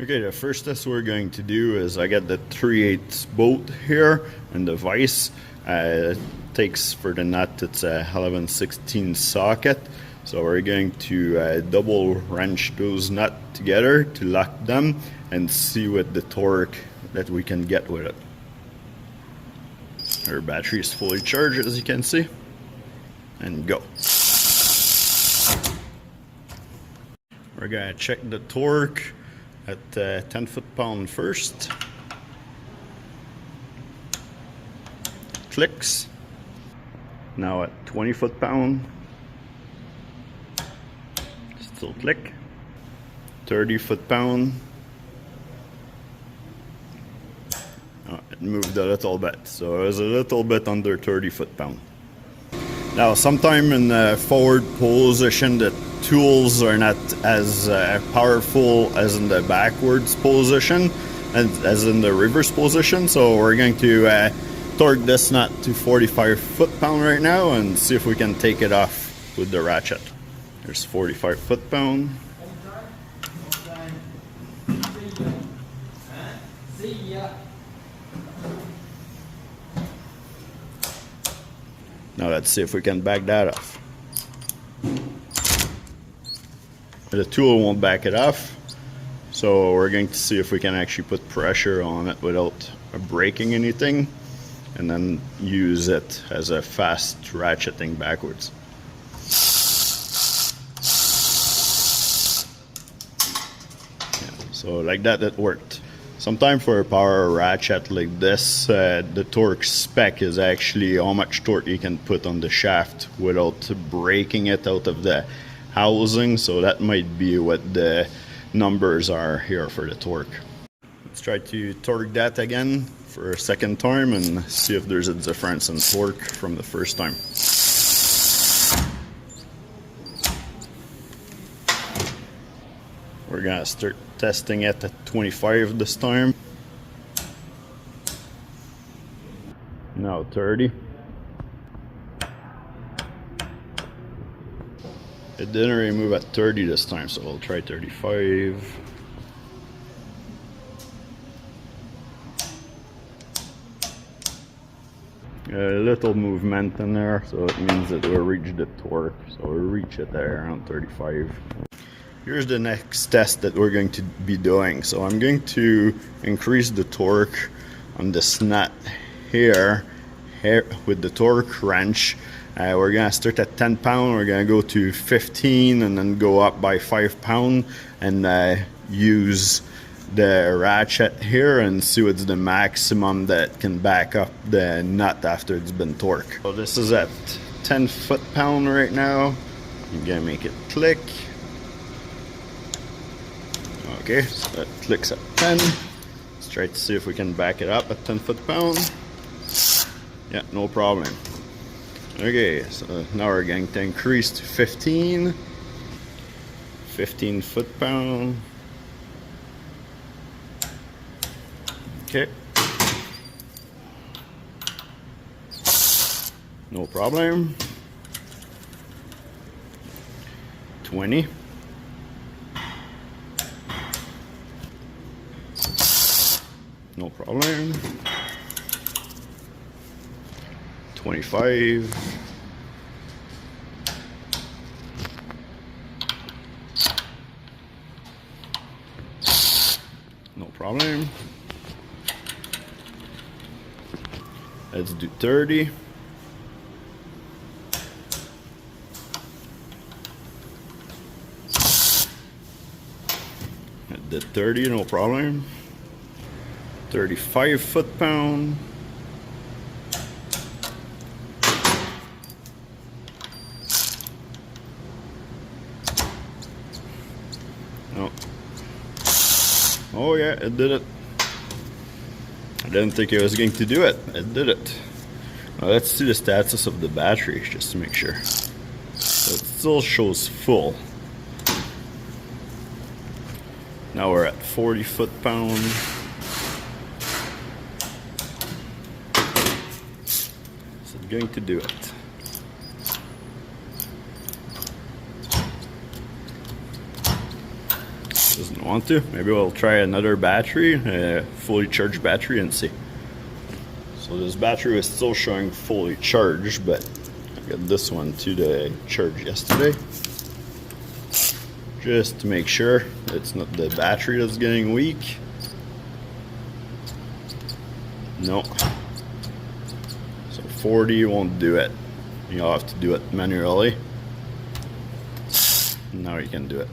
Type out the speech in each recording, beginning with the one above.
Okay, the first test we're going to do is I got the 3/8 bolt here and the vise. It takes for the nut, it's a 11/16 socket. So we're going to double wrench those nuts together to lock them and see what the torque that we can get with it. Our battery is fully charged, as you can see. And go. We're gonna check the torque at 10 foot-pound first. Clicks. Now at 20 foot-pound. Still click. 30 foot-pound. Oh, it moved a little bit, so it was a little bit under 30 foot-pound. Now, sometime in the forward position, the tools are not as powerful as in the backwards position and as in the reverse position. So we're going to torque this nut to 45 foot-pound right now and see if we can take it off with the ratchet. There's 45 foot-pound. Now let's see if we can back that off. The tool won't back it off, so we're going to see if we can actually put pressure on it without breaking anything, and then use it as a fast ratcheting backwards. Yeah, so like that, it worked. Sometimes for a power ratchet like this, the torque spec is actually how much torque you can put on the shaft without breaking it out of the housing, so that might be what the numbers are here for the torque. Let's try to torque that again for a second time and see if there's a difference in torque from the first time. We're gonna start testing it at 25 this time. Now 30. It didn't really move at 30 this time, so we'll try 35. A little movement in there, so it means that we'll reach the torque. So we'll reach it there around 35. Here's the next test that we're going to be doing. So I'm going to increase the torque on this nut here with the torque wrench. We're gonna start at 10 pound, we're gonna go to 15 and then go up by 5 pound and use the ratchet here and see what's the maximum that can back up the nut after it's been torqued. So this is at 10 foot-pound right now. I'm gonna make it click. Okay, so that clicks at 10. Let's try to see if we can back it up at 10 foot-pound. Yeah, no problem. Okay, so now we're going to increase to 15 foot-pound. Okay. No problem. 20. No problem. 25. No problem. Let's do 30. I did 30, no problem. 35 foot-pound. No. Oh yeah, it did it. I didn't think it was going to do it. It did it. Now let's see the status of the battery just to make sure. So it still shows full. Now we're at 40 foot-pound. Is it going to do it? Doesn't I want to. Maybe we'll try another battery, fully charged battery, and see. So this battery is still showing fully charged, but I got this one to the charge yesterday. Just to make sure it's not the battery that's getting weak. No. So 40 won't do it. You'll have to do it manually. Now you can do it.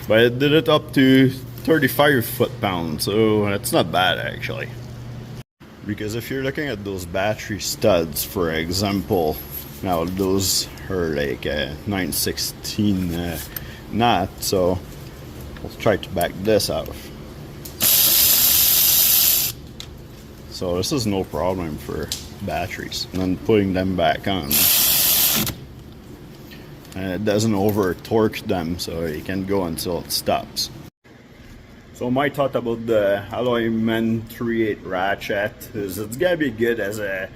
But it did it up to 35 foot-pounds, so it's not bad actually. Because if you're looking at those battery studs, for example, now those are like 916 knot, so we'll try to back this out. So this is no problem for batteries. And then putting them back on. And it doesn't over torque them, so you can go until it stops. So my thought about the Alloyman 3.8 ratchet is it's gonna be good as a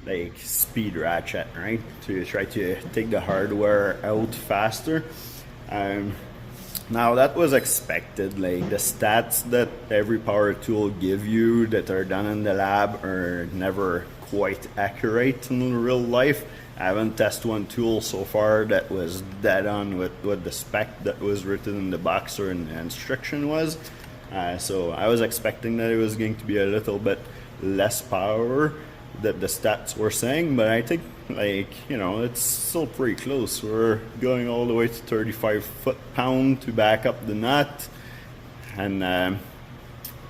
like speed ratchet, right? To try to take the hardware out faster. Now that was expected. Like the stats that every power tool give you that are done in the lab are never quite accurate in real life. I haven't tested one tool so far that was dead on with what the spec that was written in the box or in the instruction was. So I was expecting that it was going to be a little bit less power that the stats were saying, but I think, like, you know, it's still pretty close. We're going all the way to 35 foot-pound to back up the nut, and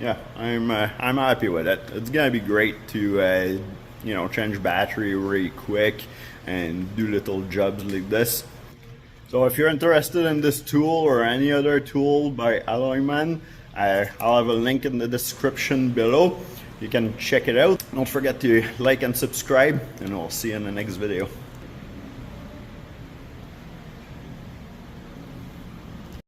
yeah, I'm happy with it. It's gonna be great to you know, change battery really quick and do little jobs like this. So if you're interested in this tool or any other tool by Alloyman, I'll have a link in the description below. You can check it out. Don't forget to like and subscribe, and we'll see you in the next video.